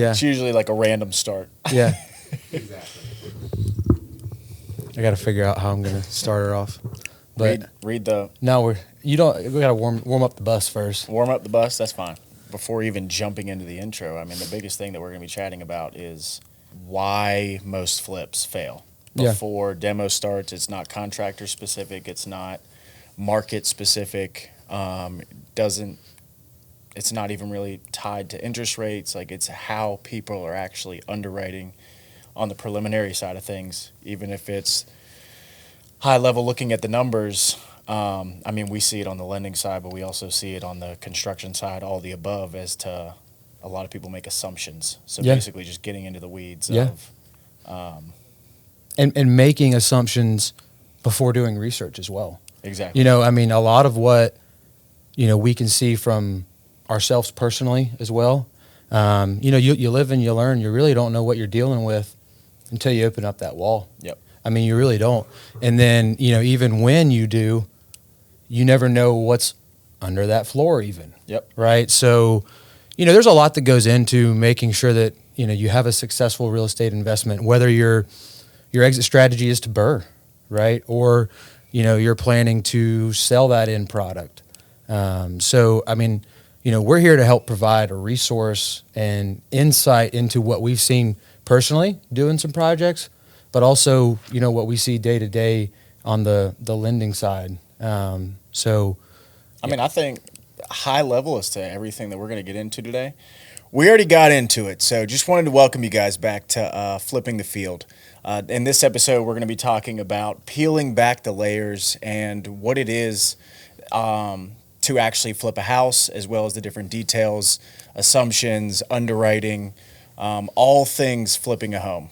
Yeah. It's usually like a random start. Yeah. Exactly. I got to figure out how I'm going to start her off. But Read the no, we got to warm up the bus first. warm up the bus. That's fine. Before even jumping into the intro, I mean, the biggest thing that we're going to be chatting about is why most flips fail. Yeah. Before demo starts, it's not contractor specific. It's not market specific. It's not even really tied to interest rates. Like, it's how people are actually underwriting on the preliminary side of things, even if it's high level looking at the numbers. I mean, we see it on the lending side, but we also see it on the construction side, all the above, as to a lot of people make assumptions. So Yeah. basically just getting into the weeds Yeah. of And making assumptions before doing research as well. exactly. You know, I mean, a lot of what, we can see from ourselves personally as well. You live and you learn. You really don't know what you're dealing with until you open up that wall. Yep. I mean, you really don't. And then, even when you do, you never know what's under that floor even. Yep. Right? So, there's a lot that goes into making sure that, you have a successful real estate investment, whether your exit strategy is to BRRRR, right? Or, you're planning to sell that end product. So, I mean, we're here to help provide a resource and insight into what we've seen personally doing some projects, but also, what we see day to day on the lending side. I mean, I think high level as to everything that we're going to get into today. We already got into it, so just wanted to welcome you guys back to Flipping the Field. In this episode, we're going to be talking about peeling back the layers and what it is to actually flip a house, as well as the different details, assumptions, underwriting, all things flipping a home.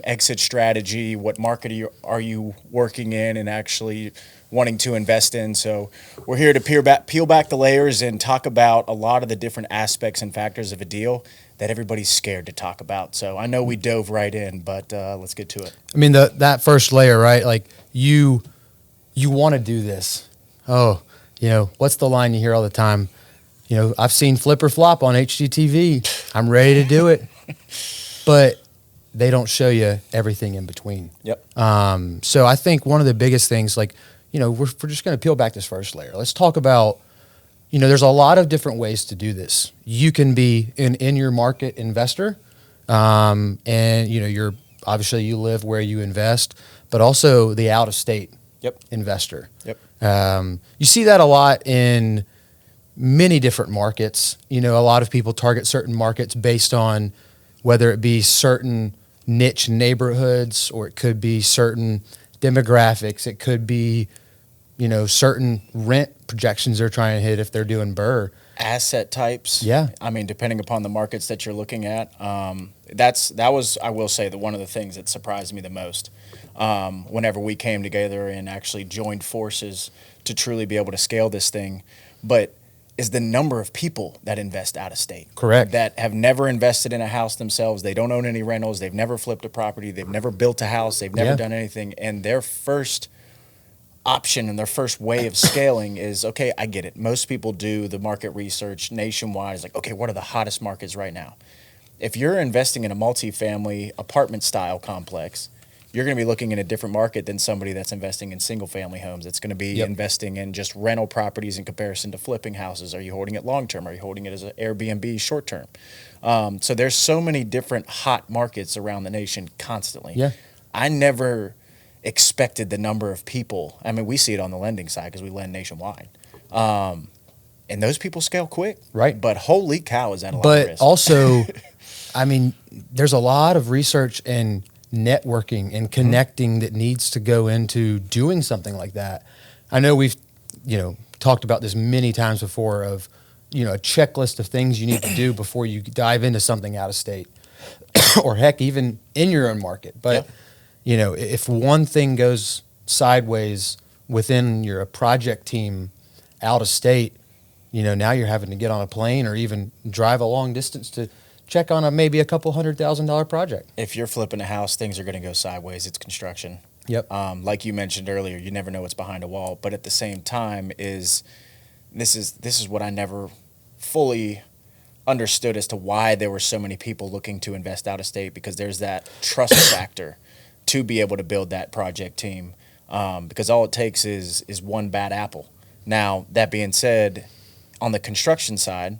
Exit strategy, what market are you working in and actually wanting to invest in. So we're here to peel back the layers and talk about a lot of the different aspects and factors of a deal that everybody's scared to talk about. So I know we dove right in, but let's get to it. I mean, that first layer, right? Like you want to do this. Oh, what's the line you hear all the time? I've seen flip or flop on HGTV. I'm ready to do it. But they don't show you everything in between. Yep. So I think one of the biggest things, like, we're just going to peel back this first layer. Let's talk about, there's a lot of different ways to do this. You can be an in your market investor, and you're obviously you live where you invest, but also the out of state investor. Yep. You see that a lot in many different markets. A lot of people target certain markets based on whether it be certain niche neighborhoods, or it could be certain demographics. It could be, certain rent projections they're trying to hit if they're doing BRRRR. Asset types. Yeah. I mean, depending upon the markets that you're looking at, that was, I will say, one of the things that surprised me the most whenever we came together and actually joined forces to truly be able to scale this thing. But is the number of people that invest out of state. Correct. That have never invested in a house themselves. They don't own any rentals. They've never flipped a property. They've never built a house. They've never done anything. And their first option and their first way of scaling is, okay, I get it. Most people do the market research nationwide. It's like, okay, what are the hottest markets right now? If you're investing in a multifamily apartment style complex, you're going to be looking in a different market than somebody that's investing in single family homes. It's going to be investing in just rental properties in comparison to flipping houses. Are you holding it long term? Are you holding it as an Airbnb short term? So there's so many different hot markets around the nation constantly. Yeah. I never expected the number of people. I mean, we see it on the lending side because we lend nationwide. And those people scale quick. Right. But holy cow, is that a lot of risk. But also, I mean, there's a lot of research and networking and connecting that needs to go into doing something like that. I know we've, talked about this many times before of, a checklist of things you need to do before you dive into something out of state or heck, even in your own market. But, if one thing goes sideways within your project team out of state, now you're having to get on a plane or even drive a long distance to check on maybe a couple $100,000 project. If you're flipping a house, things are going to go sideways. It's construction. Yep. Like you mentioned earlier, you never know what's behind a wall. But at the same time, this is what I never fully understood as to why there were so many people looking to invest out of state, because there's that trust factor to be able to build that project team. Because all it takes is one bad apple. Now, that being said, on the construction side,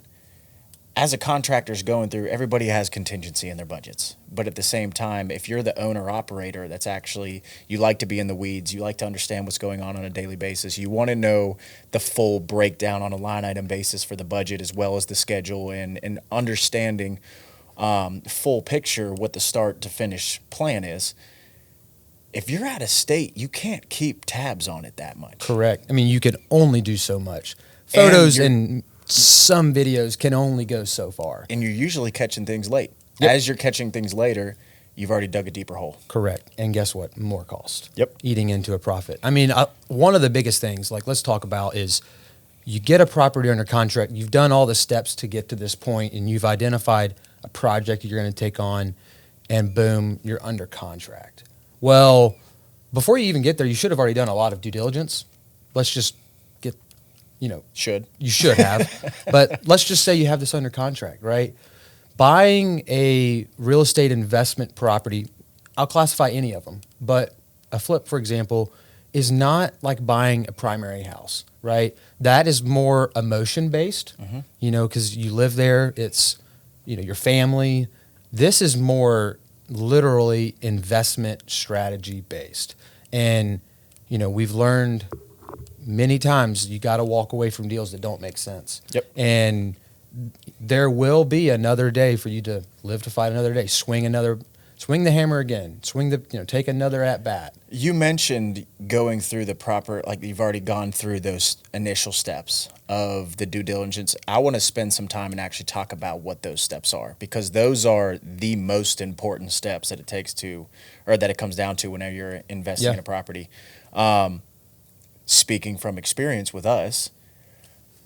as a contractor's going through, everybody has contingency in their budgets. But at the same time, if you're the owner operator, that's actually, you like to be in the weeds, you like to understand what's going on a daily basis, you want to know the full breakdown on a line item basis for the budget as well as the schedule, and understanding full picture what the start to finish plan is. If you're out of state, you can't keep tabs on it that much. Correct. I mean, you can only do so much. Photos and some videos can only go so far. And you're usually catching things late. Yep. As you're catching things later, you've already dug a deeper hole. Correct. And guess what? More cost. Yep. Eating into a profit. I mean, one of the biggest things, like let's talk about, is you get a property under contract. You've done all the steps to get to this point, and you've identified a project you're going to take on, and boom, you're under contract. Well, before you even get there, you should have already done a lot of due diligence. Let's just get, you should have. But let's just say you have this under contract, right? Buying a real estate investment property, I'll classify any of them, but a flip, for example, is not like buying a primary house, right? That is more emotion based, because you live there, it's, your family. This is more literally investment strategy based. And, we've learned many times you got to walk away from deals that don't make sense. Yep. And there will be another day for you to live to fight another day. Swing the hammer again. Take another at bat. You mentioned going through the proper, like you've already gone through those initial steps of the due diligence. I want to spend some time and actually talk about what those steps are, because those are the most important steps that it comes down to whenever you're investing in a property. Speaking from experience with us,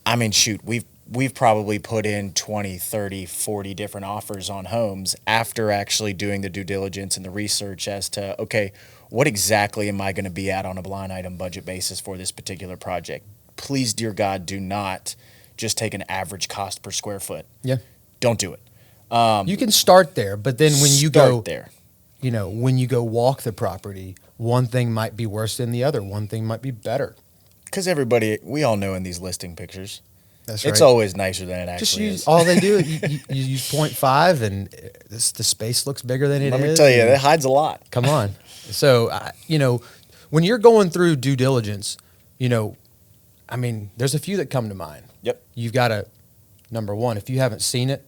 I mean, shoot, we've probably put in 20, 30, 40 different offers on homes after actually doing the due diligence and the research as to, okay, what exactly am I going to be at on a line item budget basis for this particular project? Please, dear God, do not just take an average cost per square foot. Yeah. Don't do it. You can start there, but then when you go there, when you go walk the property, one thing might be worse than the other. One thing might be better. Because we all know in these listing pictures, that's right. It's always nicer than it Just actually use is. all they do. You use 0.5, and the space looks bigger than it is. Let me tell you, that hides a lot. Come on. So, when you're going through due diligence, there's a few that come to mind. Yep. You've got to, number one, if you haven't seen it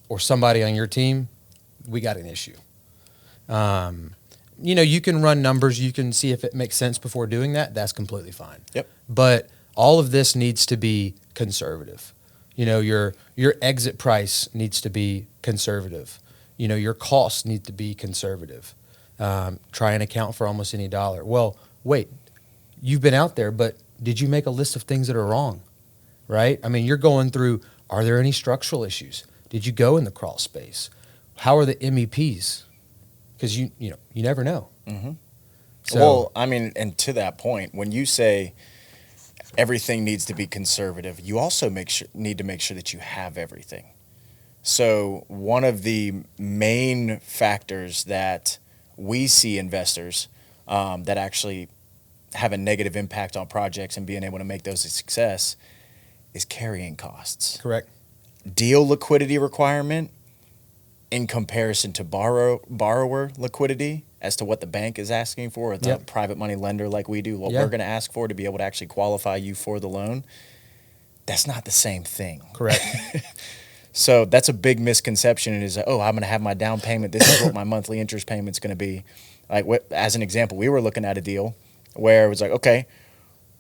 or somebody on your team, we got an issue. You can run numbers. You can see if it makes sense before doing that. That's completely fine. Yep. But all of this needs to be conservative. Your exit price needs to be conservative. Your costs need to be conservative. Try and account for almost any dollar. Well, wait, you've been out there, but did you make a list of things that are wrong? Right? I mean, you're going through, are there any structural issues? Did you go in the crawl space? How are the MEPs? Because you never know. Mm-hmm. So, well, I mean, and to that point, when you say everything needs to be conservative, you also need to make sure that you have everything. So one of the main factors that we see investors that actually have a negative impact on projects and being able to make those a success is carrying costs. correct. Deal liquidity requirement in comparison to borrower liquidity as to what the bank is asking for, or the Yep. private money lender like we do, what Yeah. we're going to ask for to be able to actually qualify you for the loan, that's not the same thing. Correct. So that's a big misconception. It is, I'm going to have my down payment. This is what my monthly interest payment's going to be. Like, as an example, we were looking at a deal where it was like, okay,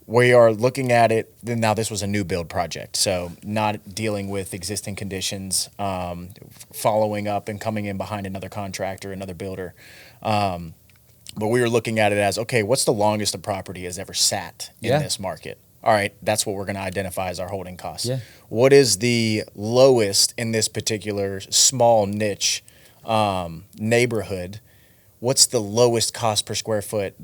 we are looking at it. Then now this was a new build project, so not dealing with existing conditions, following up and coming in behind another contractor, another builder. But we were looking at it as, okay, what's the longest a property has ever sat in Yeah. this market? All right, that's what we're going to identify as our holding costs. Yeah. What is the lowest in this particular small niche neighborhood? What's the lowest cost per square foot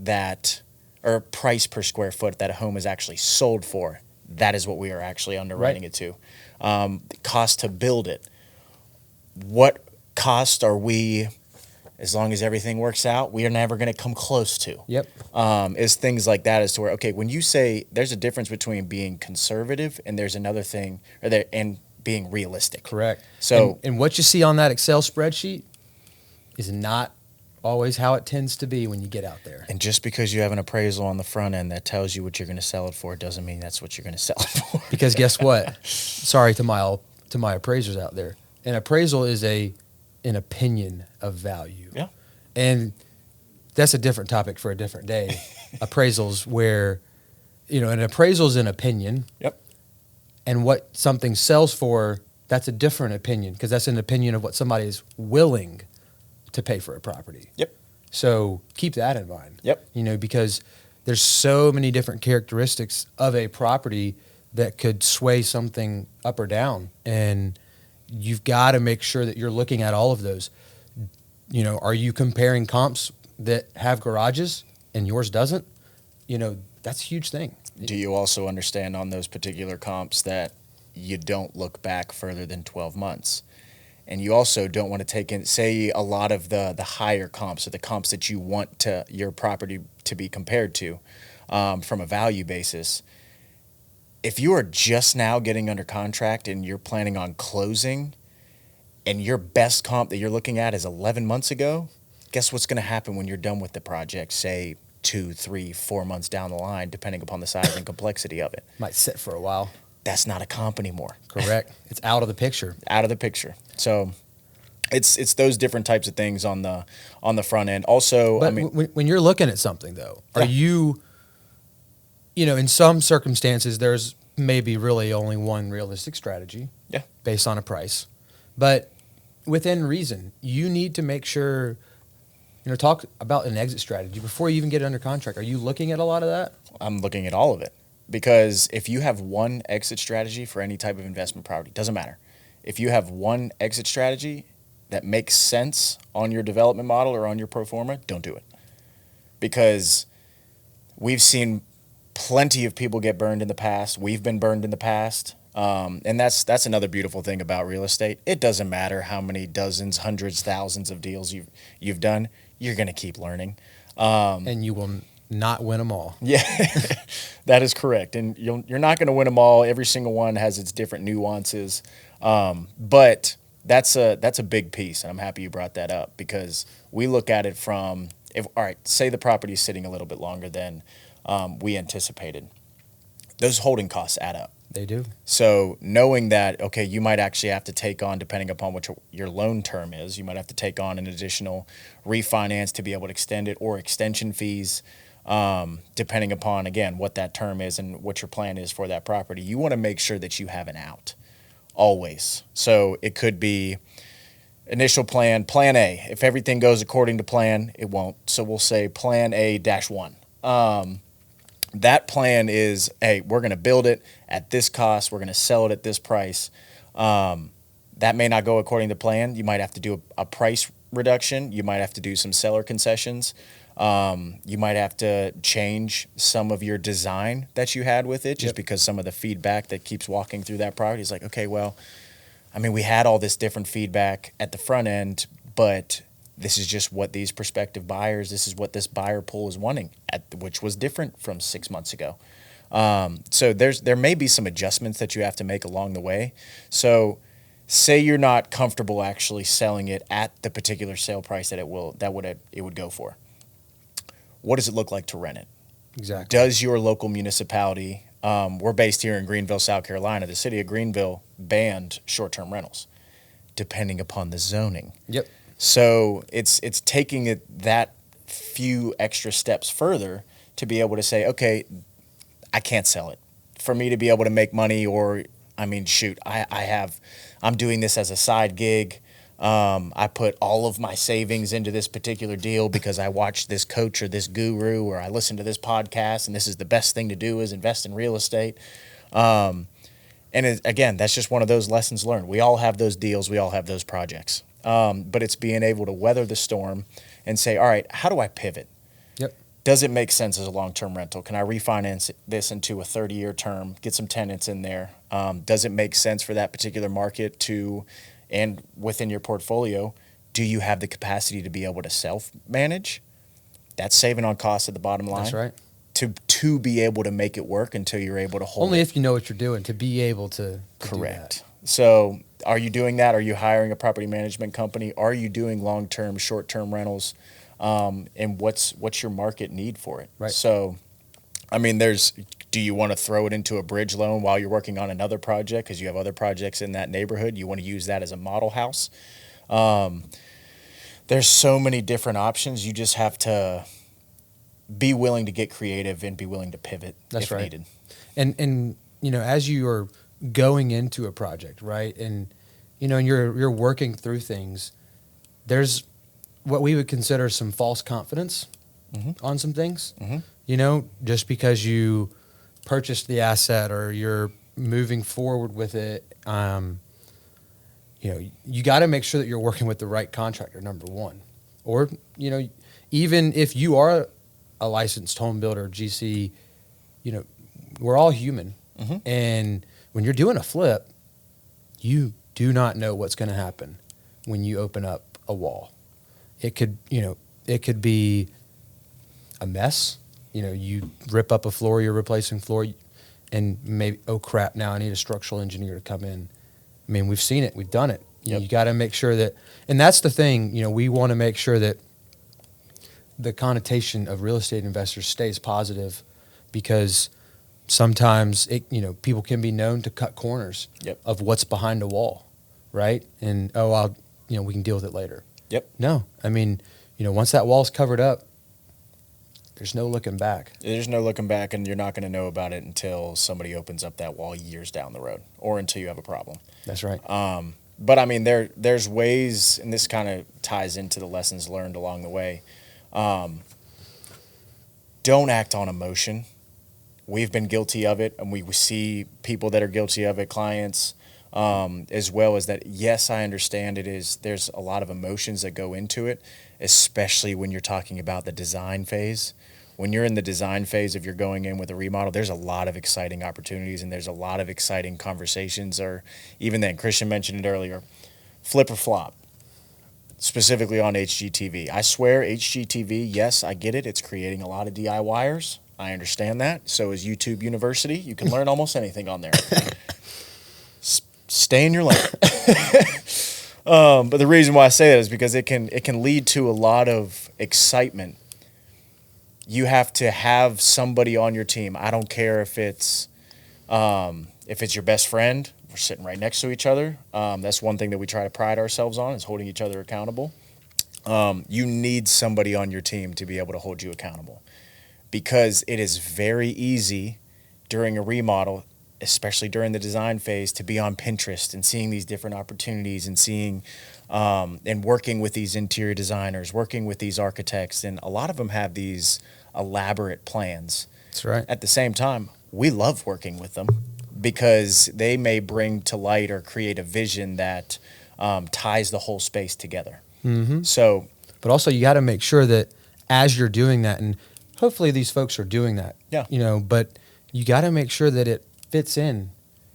or price per square foot that a home is actually sold for? That is what we are actually underwriting it to. The cost to build it. what cost are we, as long as everything works out, we are never going to come close to. Yep. Is things like that as to where, okay, when you say there's a difference between being conservative and there's another thing, and being realistic. Correct. So, and what you see on that Excel spreadsheet is not always how it tends to be when you get out there. and just because you have an appraisal on the front end that tells you what you're going to sell it for doesn't mean that's what you're going to sell it for. Because guess what? Sorry to my appraisers out there. An appraisal is an opinion of value. Yeah. And that's a different topic for a different day. Appraisals where, an appraisal is an opinion. Yep. And what something sells for, that's a different opinion because that's an opinion of what somebody is willing to pay for a property. Yep. So keep that in mind. Yep. Because there's so many different characteristics of a property that could sway something up or down. And you've got to make sure that you're looking at all of those. Are you comparing comps that have garages and yours doesn't? That's a huge thing. Do you also understand on those particular comps that you don't look back further than 12 months? And you also don't want to take in, say, a lot of the higher comps or the comps that you want your property to be compared to from a value basis. If you are just now getting under contract and you're planning on closing and your best comp that you're looking at is 11 months ago, guess what's going to happen when you're done with the project, say 2, 3, 4 months down the line, depending upon the size and complexity of it? Might sit for a while. That's not a comp anymore. Correct. It's out of the picture. Out of the picture. So it's those different types of things on the front end. Also, But when you're looking at something, though, are you, in some circumstances, there's maybe really only one realistic strategy based on a price. But within reason, you need to make sure, talk about an exit strategy before you even get under contract. Are you looking at a lot of that? I'm looking at all of it. Because if you have one exit strategy for any type of investment property, doesn't matter. If you have one exit strategy that makes sense on your development model or on your pro forma, don't do it. Because we've seen plenty of people get burned in the past. We've been burned in the past. And that's another beautiful thing about real estate. It doesn't matter how many dozens, hundreds, thousands of deals you've done. You're going to keep learning. And you will not win them all. Yeah, that is correct. And you're not going to win them all. Every single one has its different nuances. But that's a big piece. And I'm happy you brought that up because we look at it from, say the property is sitting a little bit longer than we anticipated. Those holding costs add up. They do. So knowing that, okay, you might actually have to take on, depending upon what your loan term is, you might have to take on an additional refinance to be able to extend it or extension fees. Depending upon, again, what that term is and what your plan is for that property, you want to make sure that you have an out always. So it could be initial plan A. If everything goes according to plan, it won't. So we'll say plan A-1. That plan is, hey, we're going to build it at this cost. We're going to sell it at this price. That may not go according to plan. You might have to do a price reduction. You might have to do some seller concessions. You might have to change some of your design that you had with it just because some of the feedback that keeps walking through that property is like, okay, well, we had all this different feedback at the front end, but this is just what these prospective buyers, this is what this buyer pool is wanting, which was different from 6 months ago. So there may be some adjustments that you have to make along the way. So say you're not comfortable actually selling it at the particular sale price that it would go for. What does it look like to rent it? Exactly. Does your local municipality, we're based here in Greenville, South Carolina, the city of Greenville banned short-term rentals, depending upon the zoning. Yep. So it's taking it that few extra steps further to be able to say, okay, I can't sell it. For me to be able to make money, or I'm doing this as a side gig. I put all of my savings into this particular deal because I watched this coach or this guru, or I listened to this podcast, and this is the best thing to do is invest in real estate. And again, that's just one of those lessons learned. We all have those deals. We all have those projects. But it's being able to weather the storm and say, all right, how do I pivot? Yep. Does it make sense as a long-term rental? Can I refinance this into a 30-year term, get some tenants in there? Does it make sense for that particular market to and within your portfolio, do you have the capacity to be able to self-manage? That's saving on costs at the bottom line. That's right. To be able to make it work until you're able to hold Only it. if you know what you're doing to be able to do Correct. that. So are you doing that? Are you hiring a property management company? Are you doing long-term, short-term rentals? And what's your market need for it? Right. So, I mean, do you want to throw it into a bridge loan while you're working on another project because you have other projects in that neighborhood? You want to use that as a model house? There's so many different options. You just have to be willing to get creative and be willing to pivot That's if right. needed. And as you are going into a project, right, and and you're working through things, there's what we would consider some false confidence on some things. Just because you purchased the asset or you're moving forward with it, you got to make sure that you're working with the right contractor, number one. Or, even if you are a licensed home builder, GC, we're all human. And when you're doing a flip, you do not know what's going to happen when you open up a wall. It could be a mess. You rip up a floor, you're replacing floor, and maybe, oh crap, now I need a structural engineer to come in. I mean, we've seen it, we've done it. Yep. You got to make sure that, and that's the thing, we want to make sure that the connotation of real estate investors stays positive, because sometimes people can be known to cut corners Yep. of what's behind a wall, right? And we can deal with it later. Yep. No, I mean, once that wall's covered up, there's no looking back. There's no looking back, and you're not going to know about it until somebody opens up that wall years down the road, or until you have a problem. That's right. But I mean, there's ways, and this kind of ties into the lessons learned along the way. Don't act on emotion. We've been guilty of it, and we see people that are guilty of it, clients, as well as that. Yes, I understand there's a lot of emotions that go into it, especially when you're talking about the design phase. When you're in the design phase, if you're going in with a remodel, there's a lot of exciting opportunities, and there's a lot of exciting conversations. Or even then, Christian mentioned it earlier, flip or flop, specifically on HGTV. I swear HGTV, yes, I get it. It's creating a lot of DIYers. I understand that. So is YouTube University. You can learn almost anything on there. Stay in your lane. But the reason why I say that is because it can lead to a lot of excitement. You have to have somebody on your team. I don't care if it's your best friend. We're sitting right next to each other. That's one thing that we try to pride ourselves on, is holding each other accountable. You need somebody on your team to be able to hold you accountable, because it is very easy during a remodel, especially during the design phase, to be on Pinterest and seeing these different opportunities and seeing and working with these interior designers, working with these architects, and a lot of them have these elaborate plans. That's right. At the same time, we love working with them because they may bring to light or create a vision that ties the whole space together. Mm-hmm. So, but also you got to make sure that as you're doing that, and hopefully these folks are doing that. Yeah. But you got to make sure that it fits in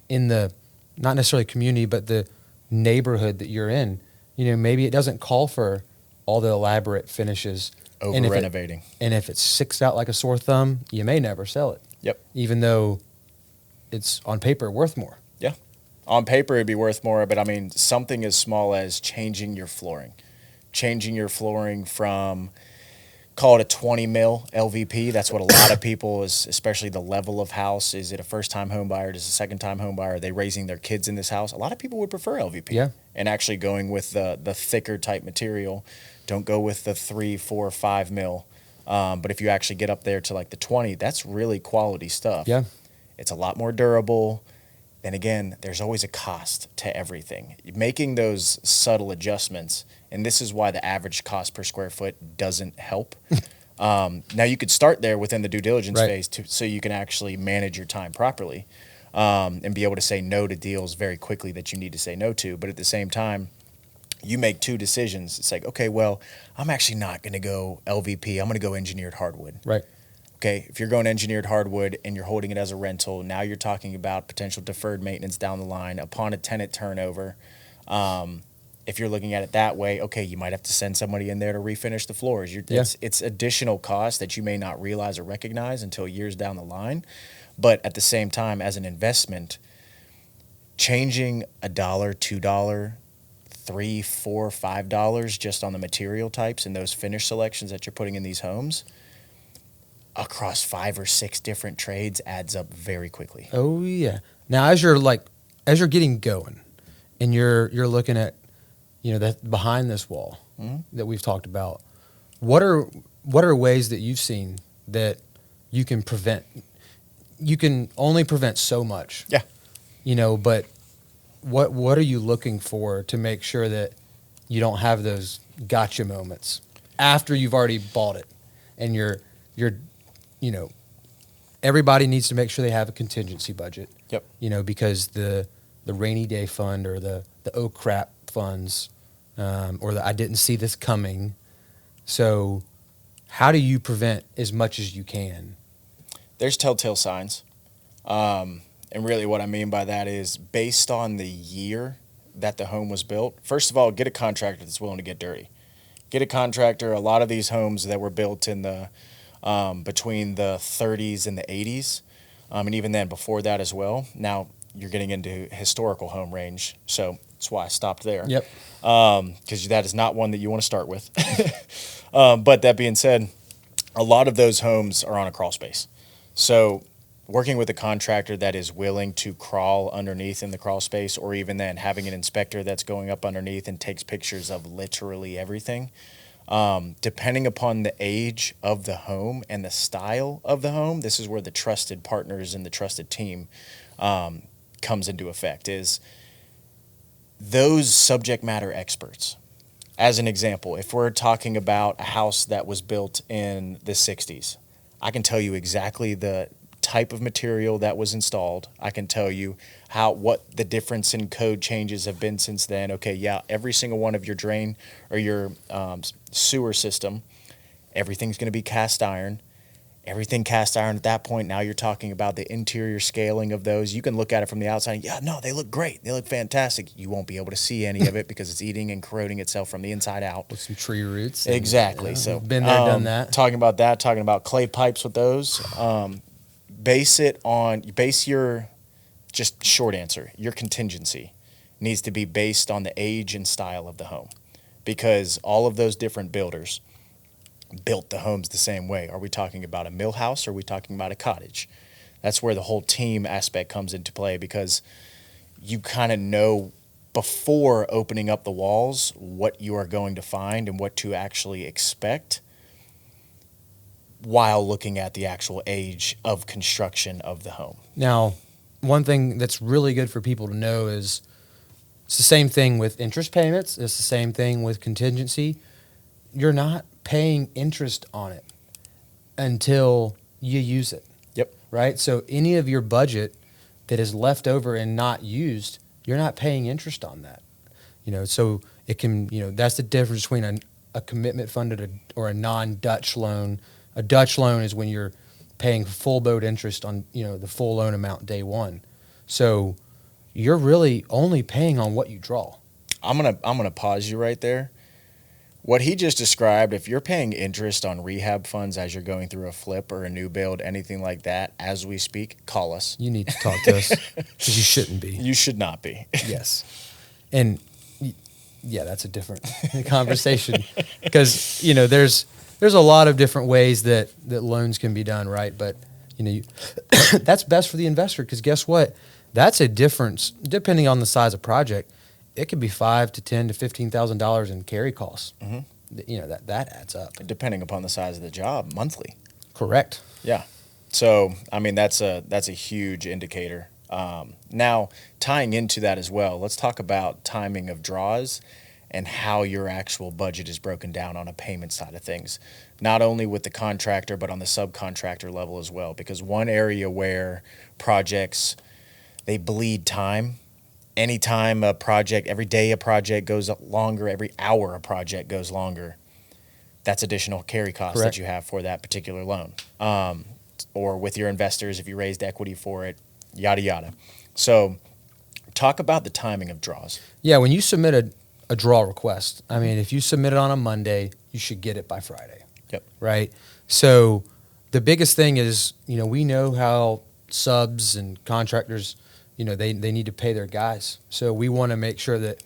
the, not necessarily community, but the neighborhood that you're in. Maybe it doesn't call for all the elaborate finishes. over renovating. And if it sticks out like a sore thumb, you may never sell it. Yep. Even though it's on paper worth more. Yeah. On paper, it'd be worth more, but I mean, something as small as changing your flooring from, call it a 20 mil LVP. That's what a lot of people is, especially the level of house. Is it a first-time home buyer? Is it a second-time home buyer? Are they raising their kids in this house? A lot of people would prefer LVP. Yeah. And actually going with the thicker type material. Don't go with the 3, 4, 5 mil. But if you actually get up there to like the 20, that's really quality stuff. Yeah. It's a lot more durable. Then again, there's always a cost to everything. Making those subtle adjustments, and this is why the average cost per square foot doesn't help. Now, you could start there within the due diligence phase so you can actually manage your time properly and be able to say no to deals very quickly that you need to say no to. But at the same time, you make two decisions. It's like, okay, well, I'm actually not going to go LVP. I'm going to go engineered hardwood. Right. Okay, if you're going engineered hardwood and you're holding it as a rental, now you're talking about potential deferred maintenance down the line upon a tenant turnover. If you're looking at it that way, okay, you might have to send somebody in there to refinish the floors. Yeah. It's additional cost that you may not realize or recognize until years down the line. But at the same time, as an investment, changing $1, $2, $3, $4, $5 just on the material types and those finish selections that you're putting in these homes across 5 or 6 different trades adds up very quickly. Oh yeah. Now as you're getting going, and you're looking at, that behind this wall that we've talked about, what are ways that you've seen that you can prevent? You can only prevent so much. Yeah. But what are you looking for to make sure that you don't have those gotcha moments after you've already bought it, and you're everybody needs to make sure they have a contingency budget. Yep. Because the rainy day fund, or the oh crap funds, or the I didn't see this coming. So how do you prevent as much as you can? There's telltale signs. And really what I mean by that is based on the year that the home was built. First of all, get a contractor that's willing to get dirty. Get a contractor. A lot of these homes that were built in the between the 30s and the 80s, and even then before that as well. Now you're getting into historical home range, so that's why I stopped there. Yep. Because that is not one that you want to start with. But that being said, a lot of those homes are on a crawl space. So working with a contractor that is willing to crawl underneath in the crawl space, or even then having an inspector that's going up underneath and takes pictures of literally everything, depending upon the age of the home and the style of the home, this is where the trusted partners and the trusted team comes into effect, is those subject matter experts. As an example, if we're talking about a house that was built in the 60s, I can tell you exactly the type of material that was installed. I can tell you what the difference in code changes have been since then. Okay, yeah, every single one of your drain or your sewer system, everything's going to be cast iron. Everything cast iron at that point. Now you're talking about the interior scaling of those. You can look at it from the outside and, yeah, no, they look great. They look fantastic. You won't be able to see any of it because it's eating and corroding itself from the inside out. With some tree roots. Exactly. So been there, done that. Talking about that, talking about clay pipes with those. Base your, just short answer, your contingency needs to be based on the age and style of the home, because all of those different builders built the homes the same way. Are we talking about a mill house, or are we talking about a cottage? That's where the whole team aspect comes into play, because you kind of know before opening up the walls what you are going to find and what to actually expect, while looking at the actual age of construction of the home. Now, one thing that's really good for people to know is it's the same thing with interest payments. It's the same thing with contingency. You're not paying interest on it until you use it. Yep. Right? So any of your budget that is left over and not used, you're not paying interest on that. So it can, that's the difference between a commitment funded or a non-Dutch loan. A Dutch loan is when you're paying full boat interest on, the full loan amount day one. So you're really only paying on what you draw. I'm gonna pause you right there. What he just described, if you're paying interest on rehab funds as you're going through a flip or a new build, anything like that, as we speak, call us. You need to talk to us, because you shouldn't be. You should not be. Yes. And yeah, that's a different conversation, because, there's a lot of different ways that loans can be done, right? But, that's best for the investor, because guess what? That's a difference, depending on the size of project. It could be $5,000 to $10,000 to $15,000 in carry costs. Mm-hmm. That adds up. Depending upon the size of the job, monthly. Correct. Yeah. So, that's a huge indicator. Now, tying into that as well, let's talk about timing of draws and how your actual budget is broken down on a payment side of things, not only with the contractor, but on the subcontractor level as well. Because one area where projects, they bleed time. Anytime a project, every day a project goes longer, every hour a project goes longer, that's additional carry costs Correct. that you have for that particular loan. Or with your investors, if you raised equity for it, yada, yada. So talk about the timing of draws. Yeah, when you submit a draw request, I mean, if you submit it on a Monday, you should get it by Friday. Yep. Right? So the biggest thing is, we know how subs and contractors, they need to pay their guys. So we want to make sure that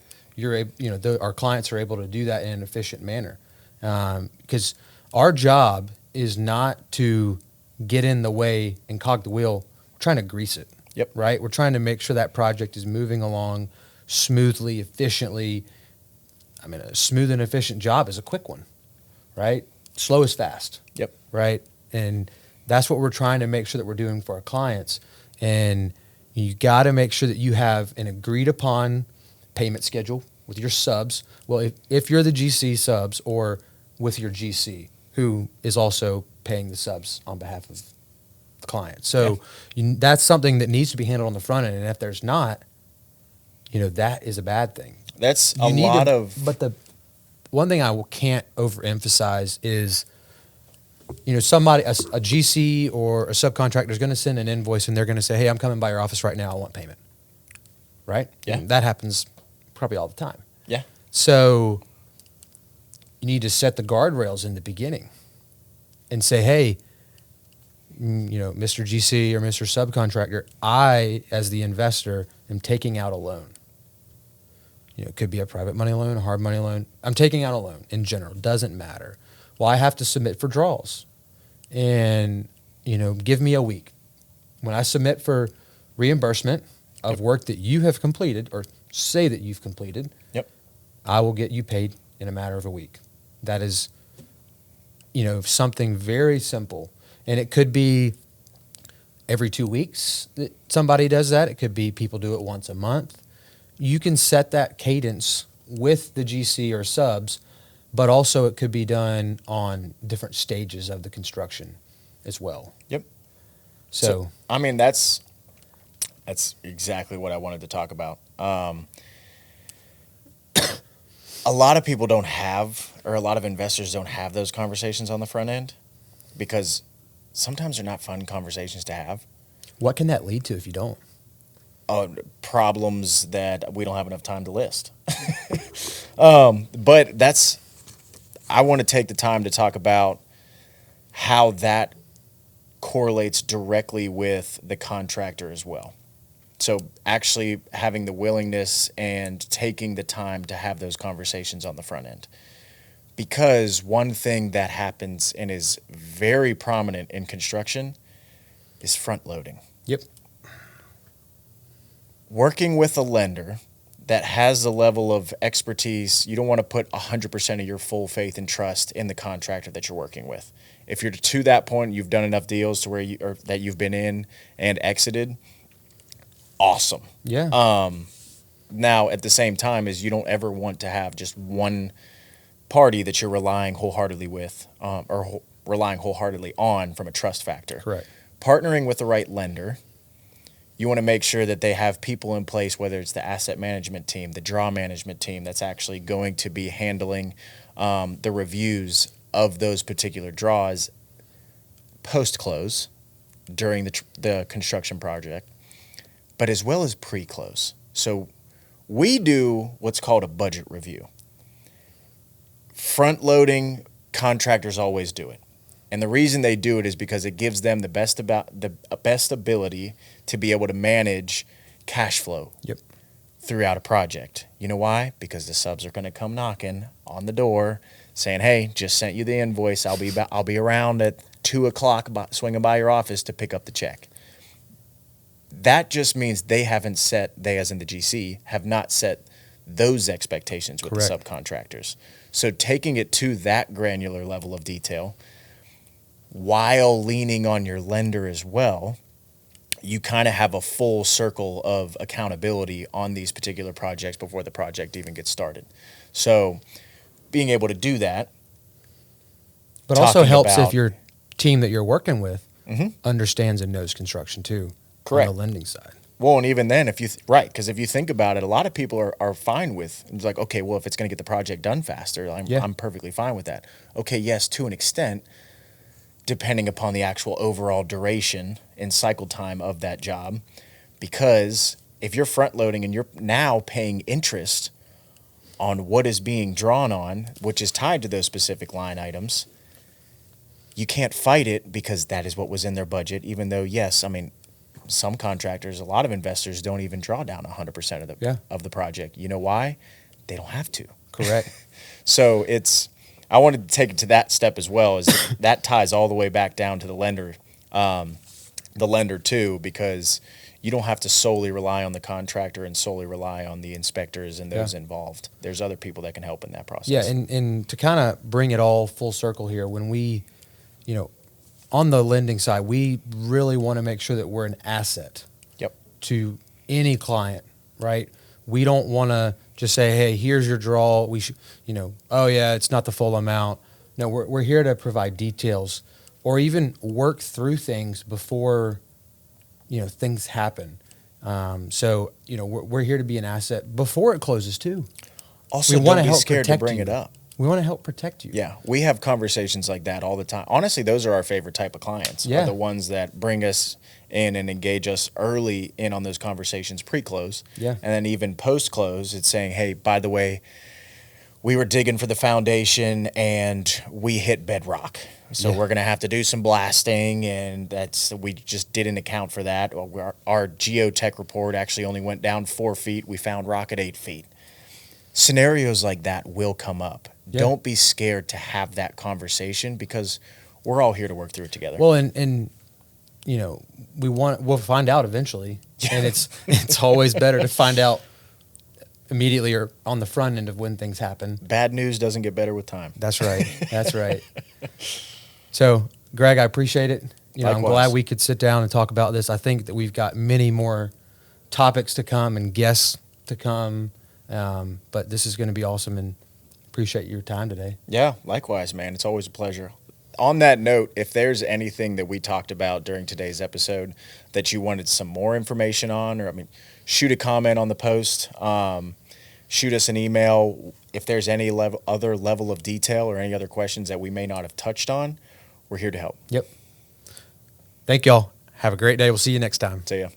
our clients are able to do that in an efficient manner. Because our job is not to get in the way and cog the wheel. We're trying to grease it. Yep. Right? We're trying to make sure that project is moving along smoothly, efficiently. I mean, a smooth and efficient job is a quick one, right? Slow is fast. Yep. Right? And that's what we're trying to make sure that we're doing for our clients. And you got to make sure that you have an agreed upon payment schedule with your subs. Well, if you're the GC subs, or with your GC, who is also paying the subs on behalf of the client. So that's something that needs to be handled on the front end. And if there's not, that is a bad thing. That's But the one thing I can't overemphasize is, somebody, a GC or a subcontractor is going to send an invoice and they're going to say, hey, I'm coming by your office right now. I want payment. Right? Yeah. And that happens probably all the time. Yeah. So you need to set the guardrails in the beginning and say, hey, Mr. GC or Mr. Subcontractor, I, as the investor, am taking out a loan. It could be a private money loan, a hard money loan. I'm taking out a loan in general. Doesn't matter. Well, I have to submit for draws. And, give me a week. When I submit for reimbursement of work that you have completed or say that you've completed, Yep. I will get you paid in a matter of a week. That is, something very simple. And it could be every 2 weeks that somebody does that. It could be people do it once a month. You can set that cadence with the GC or subs, but also it could be done on different stages of the construction as well. Yep. So I mean, that's exactly what I wanted to talk about. A lot of people don't have, or a lot of investors don't have those conversations on the front end, because sometimes they're not fun conversations to have. what can that lead to if you don't? Problems that we don't have enough time to list. But I want to take the time to talk about how that correlates directly with the contractor as well. So actually having the willingness and taking the time to have those conversations on the front end. Because one thing that happens and is very prominent in construction is front loading. Yep. Working with a lender that has the level of expertise, you don't want to put 100% of your full faith and trust in the contractor that you're working with. If you're to that point, you've done enough deals to where that you've been in and exited, awesome. Yeah. Now, at the same time, is you don't ever want to have just one party that you're relying wholeheartedly with, relying wholeheartedly on from a trust factor. Correct. Partnering with the right lender, you want to make sure that they have people in place, whether it's the asset management team, the draw management team, that's actually going to be handling the reviews of those particular draws post-close during the construction project, but as well as pre-close. So we do what's called a budget review. Front-loading contractors always do it. And the reason they do it is because it gives them the best ability to be able to manage cash flow throughout a project. You know why? Because the subs are going to come knocking on the door saying, hey, just sent you the invoice. I'll be around at 2:00 swinging by your office to pick up the check. That just means they as in the GC, have not set those expectations with Correct. the subcontractors. So taking it to that granular level of detail, while leaning on your lender as well, you kind of have a full circle of accountability on these particular projects before the project even gets started. So being able to do that. But also helps about- if your team that you're working with understands and knows construction too. Correct. On the lending side. Well, and even then, because if you think about it, a lot of people are fine with, it's like, okay, well, if it's going to get the project done faster, I'm perfectly fine with that. Okay, yes, to an extent, depending upon the actual overall duration and cycle time of that job, because if you're front loading and you're now paying interest on what is being drawn on, which is tied to those specific line items, you can't fight it because that is what was in their budget, even though, yes, I mean, some contractors, a lot of investors don't even draw down 100% of the project. You know why? They don't have to. Correct. So I wanted to take it to that step as well, is that ties all the way back down to the lender too, because you don't have to solely rely on the contractor and solely rely on the inspectors and those involved. There's other people that can help in that process. Yeah, and to kind of bring it all full circle here, when we, on the lending side, we really want to make sure that we're an asset to any client, right? We don't want to just say, hey, here's your draw. We should, oh yeah, it's not the full amount. No, we're here to provide details or even work through things before, things happen. So, we're here to be an asset before it closes too. Also, don't be scared to bring it up. We want to help protect you. Yeah, we have conversations like that all the time. Honestly, those are our favorite type of clients. Are the ones that bring us in and engage us early in on those conversations pre-close. Yeah. And then even post-close, it's saying, hey, by the way, we were digging for the foundation and we hit bedrock. So we're going to have to do some blasting, and we just didn't account for that. Our geotech report actually only went down 4 feet. We found rock at 8 feet. Scenarios like that will come up. Yeah. Don't be scared to have that conversation, because we're all here to work through it together. Well, and we'll find out eventually, and it's always better to find out immediately or on the front end of when things happen. Bad news doesn't get better with time. That's right. That's right. So, Greg, I appreciate it. I'm glad we could sit down and talk about this. I think that we've got many more topics to come and guests to come. But this is going to be awesome, and appreciate your time today. Yeah, likewise, man. It's always a pleasure. On that note, if there's anything that we talked about during today's episode that you wanted some more information on, or shoot a comment on the post, shoot us an email. If there's any other level of detail or any other questions that we may not have touched on, we're here to help. Yep. Thank y'all. Have a great day. We'll see you next time. See ya.